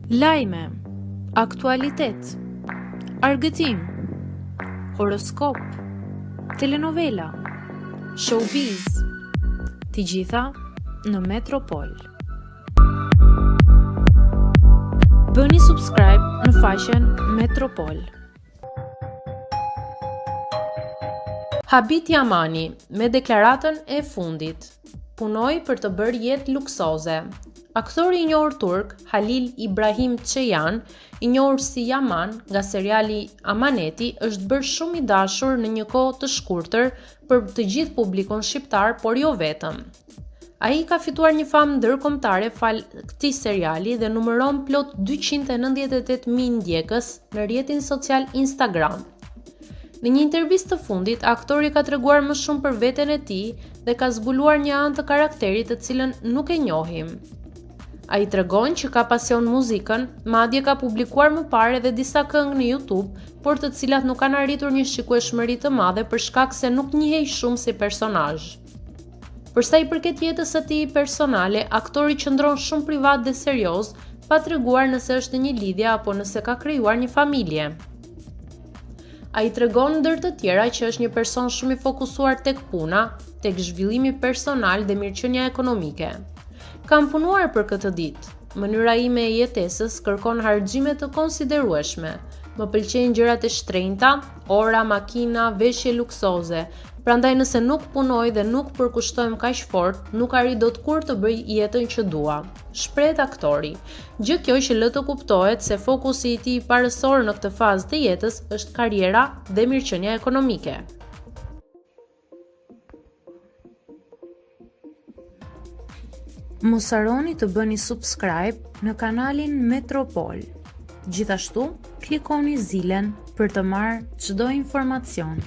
Lajme, aktualitet, argëtim, horoskop, telenovela, showbiz, të gjitha në Metropol. Bëni subscribe në faqen Metropol. Habit Yamani me deklaratën e fundit. Punoi për të bërë jetë luksoze. Aktori i njohur turk Halil Ibrahim Çeyan, i njohur si Yaman nga seriali Amaneti, është bërë shumë i dashur në një kohë të shkurtër për të gjithë publikun shqiptar, por jo vetëm. Ai ka fituar një famë ndërkombëtare fal këtij seriali dhe numëron plot 298.000 ndjekës në rrjetin social Instagram. Në një intervistë të fundit, aktori ka treguar më shumë për veten e tij dhe ka zbuluar një anë të karakterit të cilën nuk e njohim. Ai tregon që ka pasion muzikën, madje ka publikuar më parë edhe disa këngë në YouTube, por të cilat nuk kanë arritur një shikueshmëri të madhe për shkak se nuk njihej shumë si personazh. Për sa i përket jetës së tij personale, aktori qëndron shumë privat dhe serioz, pa treguar nëse është në një lidhje apo nëse ka krijuar një familje. Ai tregon ndër të tjera që është një person shumë i fokusuar tek puna, tek zhvillimi personal dhe mirëqenia ekonomike. Kam punuar për këtë ditë. Mënyra ime e jetesës kërkon harxime të konsiderueshme. Më pëlqejnë gjërat e shtrenjta, ora, makina, veshje luksoze. Prandaj nëse nuk punoj dhe nuk përkushtohem kaq fort, nuk arri dot kur të bëj jetën që dua. Shpreh aktori. Gjë kjo që lë të kuptohet se fokusi i tij parësor në këtë fazë të jetës është karriera dhe mirëqenia ekonomike. Mos harroni të bëni subscribe në kanalin Metropol. Gjithashtu, klikoni zilen për të marrë çdo informacion.